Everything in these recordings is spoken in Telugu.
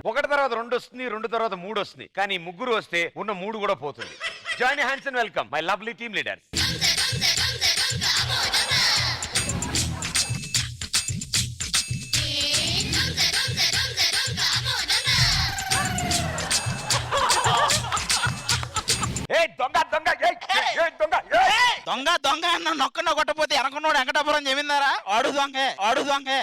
ఒకటి తర్వాత రెండు వస్తుంది, రెండు తర్వాత మూడు వస్తుంది, కానీ ముగ్గురు వస్తే ఉన్న మూడు కూడా పోతుంది. Join hands and welcome my lovely team leaders. దొంగ దొంగ అన్న నొక్కన కొట్టపోతే ఎనకున్నోడు వెంకటాపురం జమీందారా? ఆడు దొంగే, ఆడు దొంగే.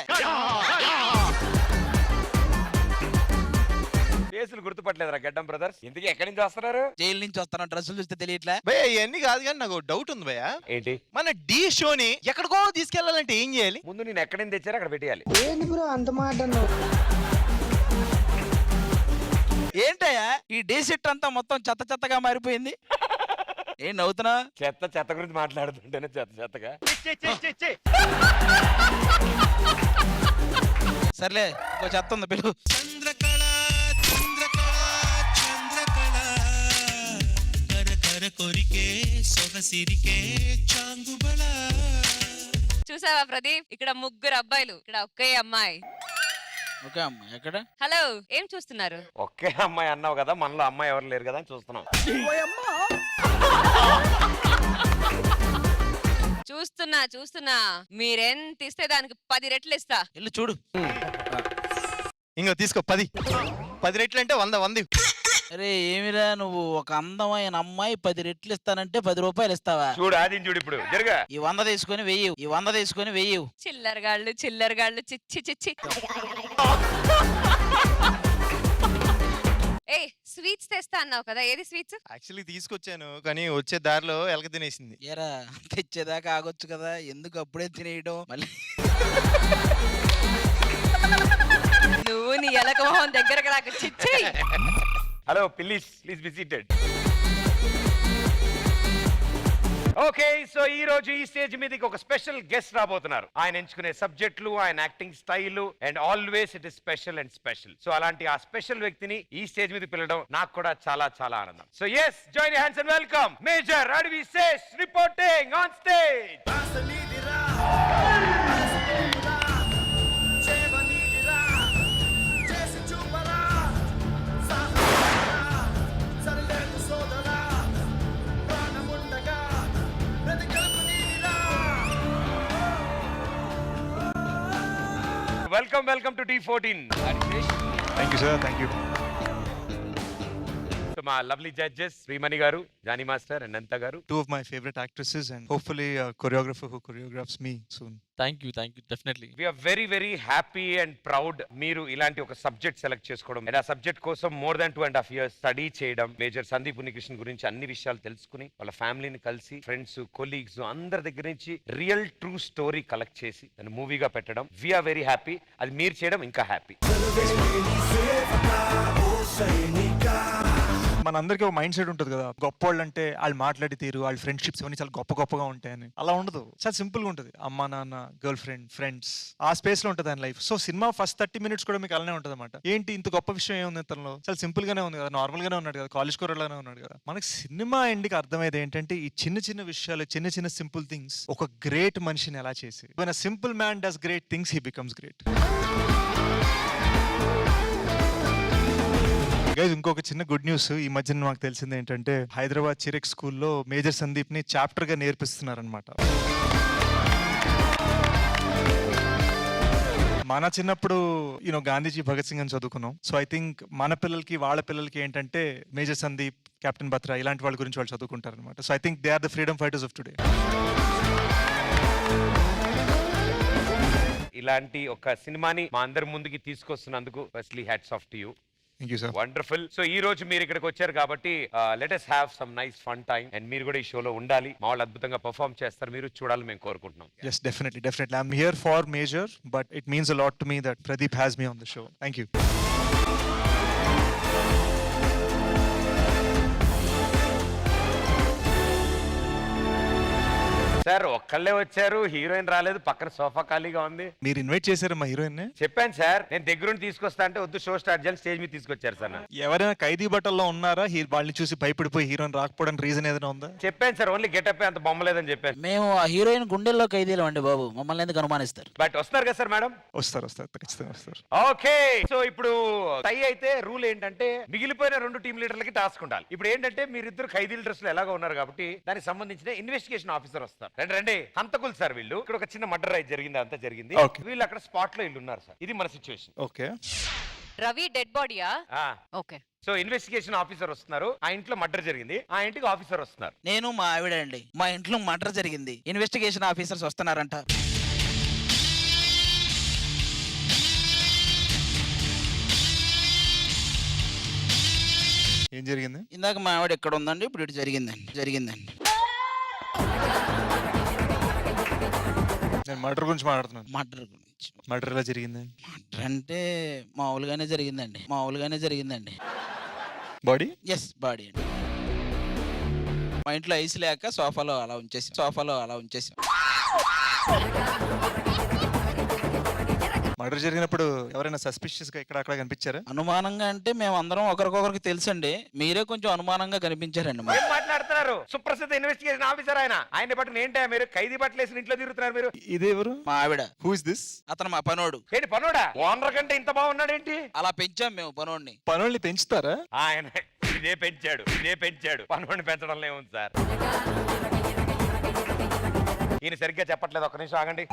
ఫేసులు గుర్తుపట్టలేదురా గడ్డం బ్రదర్స్? ఇంతకీ ఎక్కడి నుంచి వస్తున్నారు? జైలు నుంచి వస్తాను, డ్రెస్సులు చూస్తే తెలియట్లే. భయ్యా ఇవన్నీ కాదు కానీ నాకు డౌట్ ఉంది భయ్యా. ఏంటి? మన డి షోని ఎక్కడికో తీసుకెళ్లాలంటే ఏం చేయాలి? ముందు నేను ఎక్కడి నుంచి తెచ్చారో అక్కడ పెట్టేయాలి. ఏంటయ్యా ఈ డే సెట్ అంతా మొత్తం చెత్త చెత్తగా మారిపోయింది? ఏం నవ్వుతున్నా? చెత్త చెత్త గురించి మాట్లాడుతుంటేనే చెత్త చెత్తగా. సర్లే ఇంకో చెత్త ఉంది పిలు. చంద్రకళ చంద్రకళ చంద్రకళ కర కర కొరికే సొగసిరికే చాంగుబళ. చూసావా ప్రదీప్, ఇక్కడ ముగ్గురు అబ్బాయిలు, ఇక్కడ ఒకే అమ్మాయి. ఓకే అమ్మా, ఎక్కడ? హలో, ఏం చూస్తున్నారు? ఒకే అమ్మాయి అన్నావు కదా, మనలో అమ్మాయి ఎవరు లేరు కదా అని చూస్తున్నాం. చూస్తున్నా చూస్తున్నా, మీరెంత ఇస్తే దానికి 10 రెట్లు ఇస్తా. ఇల్లు చూడు. ఇంకో తీసుకో 10 రెట్లు అంటే 100. అరే ఏమిరా నువ్వు, ఒక అందమైన అమ్మాయి 10 రెట్లు ఇస్తానంటే 10 రూపాయలు ఇస్తావా? చూడు అది చూడు, ఇప్పుడు జరుగా ఈ 100 తీసుకొని వెయ్యి, ఈ 100 తీసుకొని వెయ్యి. చిల్లరగాళ్ళు చిల్లరగాళ్ళు, చిచ్చి చిచ్చి. ఏ స్వీట్స్ తెస్తా అన్నావు కదా, ఏది స్వీట్స్? యాక్చువల్లీ తీసుకొచ్చాను కానీ వచ్చే దారిలో ఎలక తినేసింది. ఏరా తెచ్చేదాకా ఆగొచ్చు కదా, ఎందుకు అప్పుడే తినేయడం మళ్ళీ? నువ్వు నీ ఎలక మొహం దగ్గరకు రాక, చిచ్చి. Hello please be seated. Okay, so ఈ రోజు ఈ స్టేజ్ మీదకి ఒక స్పెషల్ గెస్ట్ రాబోతున్నారు. ఆయన ఎంచుకునే సబ్జెక్టులు, ఆయన acting style and always it is special and special. So అలాంటి ఆ స్పెషల్ వ్యక్తిని ఈ స్టేజ్ మీద పిలవడం నాకు కూడా చాలా చాలా ఆనందం. So yes, join your hands and welcome major Adivi Sesh reporting on stage. Welcome to D14. Thank you, sir. Thank you. So my lovely judges, Srimani garu, Jani Master and Nanta garu. Two of my favorite actresses and hopefully a choreographer who choreographs me soon. Thank you definitely. We are very happy and proud మీరు ఇలాంటి ఒక సబ్జెక్ట్ సెలెక్ట్ చేసుకోవడం, అండ్ ఆ సబ్జెక్ట్ కోసం more than 2.5 years స్టడీ చేయడం, మేజర్ సందీప్ ఉన్నికృష్ణ గురించి అన్ని విషయాలు తెలుసుకుని వాళ్ళ ఫ్యామిలీని కలిసి ఫ్రెండ్స్ కొలీగ్స్ అందరి దగ్గర నుంచి రియల్ ట్రూ స్టోరీ కలెక్ట్ చేసి దాన్ని మూవీగా పెట్టడం, వీఆర్ వెరీ హ్యాపీ. అది మీరు చేయడం ఇంకా హ్యాపీ. మనందరికీ ఒక మైండ్ సెట్ ఉంటుంది కదా, గొప్పోళ్ళు అంటే వాళ్ళు మాట్లాడి తీరు, వాళ్ళ ఫ్రెండ్షిప్స్ ఇవన్నీ చాలా గొప్పగా ఉంటాయని. అలా ఉండదు, చాలా సింపుల్ గా ఉంటుంది. అమ్మా నాన్న, గర్ల్ ఫ్రెండ్, ఫ్రెండ్స్, ఆ స్పేస్ లో ఉంటుంది ఆయన life. So cinema first 30 minutes కూడా మీకు అలానే ఉంటుంది అనమాట. ఏంటి ఇంత గొప్ప విషయం ఏముంది తనలో, చాలా సింపుల్ గానే ఉంది కదా, నార్మల్ గానే ఉన్నాడు కదా, కాలేజ్ కూరలానే ఉన్నాడు కదా. మనకి సినిమా ఎండ్కి అర్థమైంది ఏంటంటే ఈ చిన్న విషయాలు, చిన్న సింపుల్ థింగ్స్ ఒక గ్రేట్ మనిషిని ఎలా చేసి. when a simple man does great things, he becomes great. Guys, ఇంకొక చిన్న గుడ్ న్యూస్ ఈ మధ్యన మాకు తెలిసింది ఏంటంటే హైదరాబాద్ చిరెక్ స్కూల్లో మేజర్ సందీప్ ని చాప్టర్ గా నేర్పిస్తున్నారనమాట. మన చిన్నప్పుడు గాంధీజీ, భగత్ సింగ్ అని చదువుకున్నాం. సో ఐ థింక్ మన పిల్లలకి, వాళ్ళ పిల్లలకి ఏంటంటే మేజర్ సందీప్, కెప్టెన్ బత్రా ఇలాంటి వాళ్ళ గురించి వాళ్ళు చదువుకుంటారు అనమాట. So I think they are the freedom fighters of today. ఇలాంటి ఒక సినిమాని మా అందరి ముందుకి తీసుకొస్తున్నందుకు firstly hats off to you. Thank you sir. Wonderful. So ఈ రోజు మీరు ఇక్కడికి వచ్చారు కాబట్టి let us have some nice fun time, and మీరు కూడా ఈ షోలో ఉండాలి. మా వాళ్ళు అద్భుతంగా పర్ఫార్మ్ చేస్తారు, మీరు చూడాలని మేము కోరుకుంటున్నాం. Yes, definitely. I'm here for Major, but it means a lot to me that Pradeep has me on the show. Thank you. Sir ఒక్కళ్ళే వచ్చారు, హీరోయిన్ రాలేదు, పక్కన సోఫా ఖాళీగా ఉంది. మీరు ఇన్వైట్ చేశారు మా హీరోయిన్. చెప్పాను సార్, నేను దగ్గరుండి తీసుకొస్తా అంటే వద్దు, షో స్టార్ట్ చేయాలి, స్టేజ్ మీద తీసుకొచ్చారు సార్ నన్ను. ఎవరైనా ఖైదీ బట్టల్లో ఉన్నారా? వాళ్ళని చూసి భయపడిపోయి హీరోయిన్ రాకపోవడానికి రీజన్ ఏదైనా ఉందా? చెప్పాను సార్, ఓన్లీ గెటప్ అంత బొమ్మలేదని చెప్పాను. మేము ఆ హీరోయిన్ గుండెల్లో ఖైదీలం అండి బాబు, మమ్మల్ని ఎందుకు అనుమానిస్తారు? బట్ వస్తున్నారు కదా సార్ మేడం? వస్తారు ఖచ్చితంగా వస్తారు. ఓకే, సో ఇప్పుడు టై అయితే రూల్ ఏంటంటే మిగిలిపోయిన 2 టీమ్ లీడర్లకి టాస్క్ ఉండాలి. ఇప్పుడు ఏంటంటే మీరిద్దరు ఖైదీల డ్రెస్ లో ఎలాగో ఉన్నారు కాబట్టి దానికి సంబంధించిన ఇన్వెస్టిగేషన్ ఆఫీసర్ వస్తారు. రండి హంతకులు సార్ వీళ్ళు. ఇక్కడ ఒక చిన్న మర్డర్ అయితే జరిగింది, అంతా జరిగింది. Okay. వీళ్ళు అక్కడ స్పాట్ లో ఇల్లు ఉన్నారు సార్. ఇది మన సిచ్యువేషన్. ఓకే. రవి డెడ్ బాడీయా? ఓకే. సో ఇన్వెస్టిగేషన్ ఆఫీసర్ వస్తున్నారు, ఆ ఇంట్లో మర్డర్ జరిగింది, ఆ ఇంటికి ఆఫీసర్ వస్తున్నారు. నేను మా ఆవిడ అండి, మా ఇంట్లో మర్డర్ జరిగింది, ఇన్వెస్టిగేషన్ ఆఫీసర్స్ వస్తున్నారంట. ఏం జరిగింది? ఇందాక మా ఆవిడ ఎక్కడ ఉందండి, ఇప్పుడు ఇటు జరిగిందండి. నేను మర్డర్ గురించి మాట్లాడుతున్నాను. మర్డర్ గురించి. మర్డర్ ఎలా జరిగింది? మర్డర్ అంటే మామూలుగానే జరిగిందండి. బాడీ? ఎస్, బాడీ అండి. మా ఇంట్లో ఐస్ లేక సోఫాలో అలా ఉంచేసి. మర్డర్ జరిగినప్పుడు ఎవరైనా సస్పిషియస్ గా ఇక్కడ అక్కడ కనిపించారా? అనుమానంగా అంటే మేము అందరం ఒకరికొకరికి తెలుసండి, మీరే కొంచెం అనుమానంగా కనిపించారండి ఏం మాట్లాడుతున్నారు? సుప్రసిద్ధ ఇన్వెస్టిగేషన్ ఆఫీసర్ ఆయన బట్టి ఏంటా మీరు ఖైదీ బట్టలు వేసిన ఇంట్లో తిరుగుతున్నారు మీరు? ఇది ఎవరు? మా ఆవిడ. Who is this? అతను మా పనోడు. ఏంటి పనోడా? ఓనర్ కంటే ఇంత బాగున్నాడేంటి? అలా పెంచాం మేము పనోడిని. పనుల్ని పెంచుతారా? ఆయన ఇదే పెంచాడు. పనోడిని పెంచడంలో ఏముంది సార్? ఈయన సరిగ్గా చెప్పట్లేదు, ఒక్క నిమిషం ఆగండి.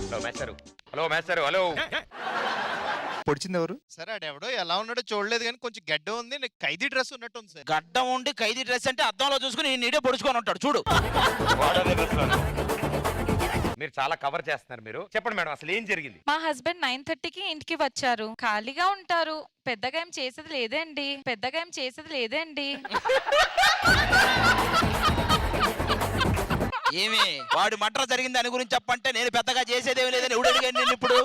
హలో మేస్టారు. పొడిచింది ఎవరు? సరే ఆడెవడో ఎలా ఉన్నాడో చూడలేదు కానీ కొంచెం గడ్డ ఉంది, నీకు ఖైదీ డ్రెస్ ఉన్నట్టు ఉంది సార్. గడ్డం ఉండి ఖైదీ డ్రెస్ అంటే అద్దంలో చూసుకుని నీడే పొడుచుకొని ఉంటాడు చూడు. మీరు చాలా కవర్ చేస్తున్నారు మీరు. చెప్పండి మేడం, అసలు ఏం జరిగింది? మా హస్బెండ్ 9:30కి ఇంటికి వచ్చారు. ఖాళీగా ఉంటారు, పెద్దగా ఏం చేసేది లేదండి. ఏమి వాడు మర్డర్ జరిగింది దాని గురించి చెప్పంటే నేను పెద్దగా చేసేదేమి లేదని ఎవడు అడిగాను నేను ఇప్పుడు?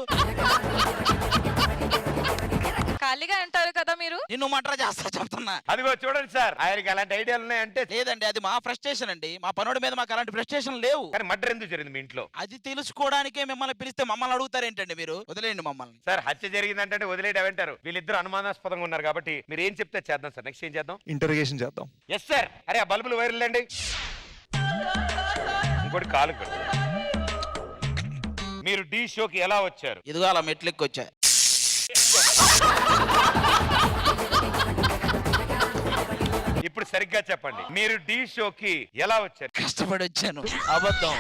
ఖాళీగా ఉంటారు కదా మీరు. నిన్ను మర్డర్ చేస్తా చెప్తున్నా. అదిగో చూడండి సార్, ఆయనకి అలాంటి ఐడియాలు ఉన్నాయంటే. లేదండి, అది మా ఫ్రస్ట్రేషన్ అండి, మా పనుడి మీద మాకు అలాంటి ఫ్రస్ట్రేషన్ లేవు. కానీ మర్డర్ ఎందుకు జరిగింది మీ ఇంట్లో? అది తెలుసుకోవడానికే మిమ్మల్ని పిలిస్తే మమ్మల్ని అడుగుతారేంటండి మీరు? వదిలేయండి మమ్మల్ని. సార్ హత్య జరిగిందంటే వదిలేయడం అంటారు. వీళ్ళిద్దరు అనుమానాస్పదంగా ఉన్నారు కాబట్టి మీరు ఏం చెప్తే చేద్దాం సార్. నెక్స్ట్ ఏం చేద్దాం? ఇంటర్రోగేషన్ చేద్దాం. Yes sir. అరే ఆ బల్బులు వైర్లు అండి. ఇంకోటి కాలు కూడా. మీరు డి షోకి ఎలా వచ్చారు? ఇదిగో అలా మెట్లెక్కి వచ్చా. ఇప్పుడు సరిగ్గా చెప్పండి, మీరు డి షోకి ఎలా వచ్చారు? కష్టపడి వచ్చాను. అబద్ధం.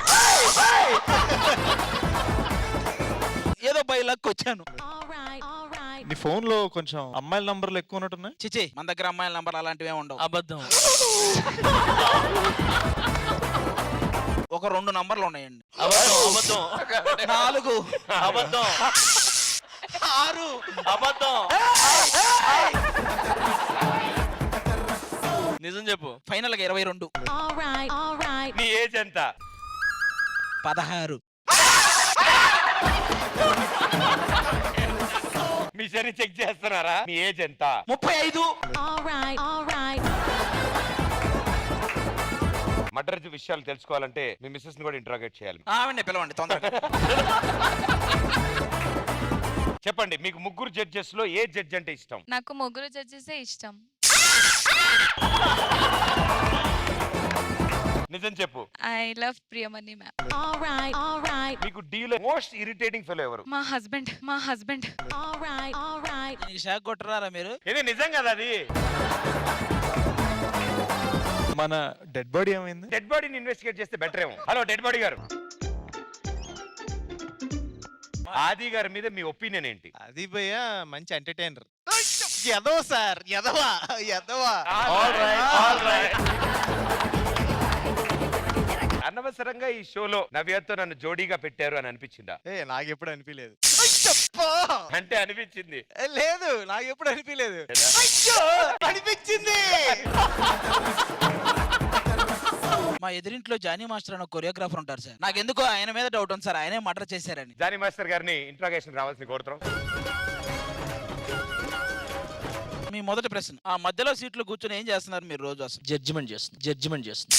ఏదో బై లక్ వచ్చాను. నీ ఫోన్ లో కొంచెం అమ్మాయిల నంబర్లు ఎక్కువ ఉన్నట్టున్నాయి. చిచి, మన దగ్గర అమ్మాయిల నంబర్ అలాంటివి ఉండవు. అబద్ధం. ఒక 2 నంబర్లు ఉన్నాయండి. అబద్ధం. 4 అబద్ధం. 6 అబద్ధం. నిజం చెప్పు. ఫైనల్ గా 22. మీ ఏజ్ ఎంత? 16. మీ శని చెక్ చేస్తున్నారా? మీ ఏజ్ ఎంత? 35. మర్డర్ విషయాలు తెలుసుకోవాలంటే మీ మిస్సెస్ ని కూడా ఇంటరాగేట్ చేయాలి. ఆవిడ పిలవండి తొందరగా. చెప్పండి, మీకు ముగ్గురు జడ్జెస్ లో ఏ జడ్జ్ అంటే ఇష్టం? నాకు ముగ్గురు జడ్జెసే ఇష్టం. నిజం చెప్పు. I love Priyamani ma'am. మీకు డీలో మోస్ట్ ఇరిటేటింగ్ ఫెలో ఎవరు? మా హస్బెండ్. ఈ షాక్ కొట్టరారా మీరు? ఇది నిజం కదా? అది మన డెడ్ బాడీ ఏమైంది? డెడ్ బాడీని ఇన్వెస్టిగేట్ చేస్తే బెటర్ ఏమో. హలో డెడ్ బాడీ గారు, ఆది గారి మీద మీ ఒపీనియన్ ఏంటి? అది భయ్య మంచి ఎంటర్టైనర్. ఎదవ సార్, ఎదవా. అనవసరంగా ఈ షోలో నవ్యతో నన్ను జోడీగా పెట్టారు అని అనిపించిందా? నాకెప్పుడు అనిపించలేదు. అంటే అనిపించింది. లేదు, నాకెప్పుడు అనిపించలేదు. అనిపించింది. మా ఎదురింట్లో జానీ మాస్టర్ అన్న కొరియోగ్రాఫర్ ఉంటారు సార్. నాకు ఎందుకో ఆయన మీద డౌట్ ఉంది సార్, ఆయనే మర్డర్ చేశారని. జానీ మాస్టర్ గారిని ఇంట్రాగేషన్ రావాల్సింది కోరుతున్నాం. మీ మొదటి ప్రశ్న, ఆ మధ్యలో సీట్లు కూర్చొని ఏం చేస్తున్నారు మీరు రోజు? అసలు జడ్జిమెంట్ చేస్తుంది.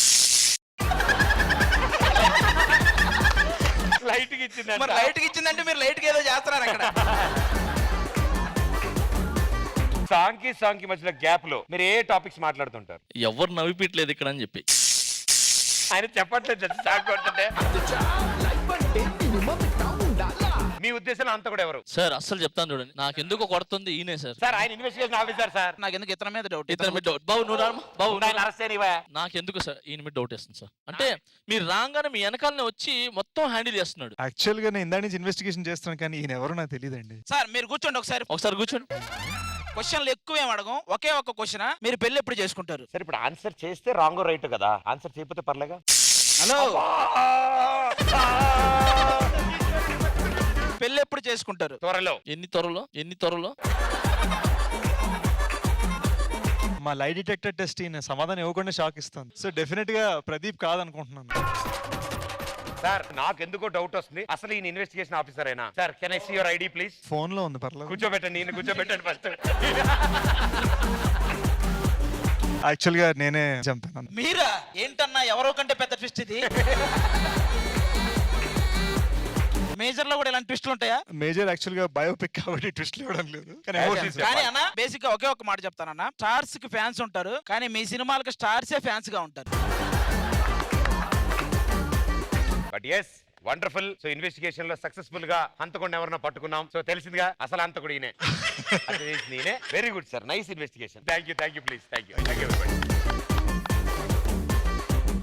లైట్ కి ఇచ్చింది మరి లైట్ కి ఇచ్చిందంటే మీరు లైట్ కి ఏదో చేస్తున్నారు అక్కడ. సాంగ్ కి మధ్యలో గ్యాప్ లో మీరు ఏ టాపిక్స్ మాట్లాడుతుంటారు? ఎవరు నవ్విపిట్లేదు ఇక్కడ అని చెప్పి. ఆయన చెప్పట్లేదు సాంగ్ కొడుతుంటే. మీ ఉద్దేశంలో అంత కూడా ఎవరు సార్ అస్సలు చెప్తాను చూడండి, నాకెందుకు కొడుతుంది ఈయనే సార్. సార్? ఆయన ఇన్వెస్టిగేషన్ ఆఫీసర్ సార్. నాకు ఎందుకు ఇతని మీద డౌట్. ఇతని మీద డౌట్. బాబు నువ్వు రామ్మా. బాబు ఆయన అరెస్ట్ చేయనివా? నాకెందుకు సార్ ఈయన మీద డౌట్ వేస్తుంది సార్. అంటే మీరు రాగానే మీ వెనకాలనే వచ్చి మొత్తం హ్యాండిల్ చేస్తున్నాడు. యాక్చువల్ గా నేను ఇందా నుంచి ఇన్వెస్టిగేషన్ చేస్తున్నాను కానీ ఈయన ఎవరో నాకు తెలియదండి. సార్ మీరు కూర్చోండి ఒకసారి. ఒకసారి కూర్చోండి. క్వశ్చన్లు ఎక్కువేం అడగం, ఒకే ఒక క్వశ్చన్. మీరు పెళ్లి ఎప్పుడు చేసుకుంటారు? సరే ఇప్పుడు ఆన్సర్ చేస్తే రాంగ్ రైట్ కదా, ఆన్సర్ చేయకపోతే పర్లేగా. హలో, పెళ్లి ఎప్పుడు చేసుకుంటారు? త్వరలో. ఎన్ని త్వరలో మా లై డిటెక్టర్ టెస్ట్ ఈయన సమాధానం ఇవ్వకుండా షాక్ ఇస్తుంది. సో డెఫినెట్ గా ప్రదీప్ కాదనుకుంటున్నాను. సార్ నాకు ఎందుకో డౌట్ వస్తుంది, అసలు ఈయన ఇన్వెస్టిగేషన్ ఆఫీసర్ అయినా? Sir can I see your ID please? Phone లో ఉంది, పర్లేదు. కూర్చోబెట్టండి, ఈయన కూర్చోబెట్టండి ఫస్ట్. యాక్చువల్ గా నేనే చంపాను. మీరా? ఏంటన్నా ఎవరో కంటే పెద్ద ట్విస్ట్ ఇది. మేజర్ లో కూడా ఇలాంటి ట్విస్టులు ఉంటాయా? మేజర్ యాక్చువల్ గా బయోపిక్ కాబట్టి ట్విస్ట్ ఇవ్వడం లేదు కానీ emotions కానీ అన్న బేసిక్ గా ఒకే ఒక మాట చెప్తానన్న, స్టార్స్ కి ఫ్యాన్స్ ఉంటారు కానీ మీ సినిమాలకు స్టార్సే ఫ్యాన్స్ గా ఉంటారు. But yes wonderful. So investigation లో సక్సెస్ఫుల్ గా హంతకుండా ఎవరన్నా పట్టుకున్నాం. సో తెలిసిందిగా అసలు హంతకుడు ఈయనే. Very good sir, nice investigation. Thank you please. Thank you.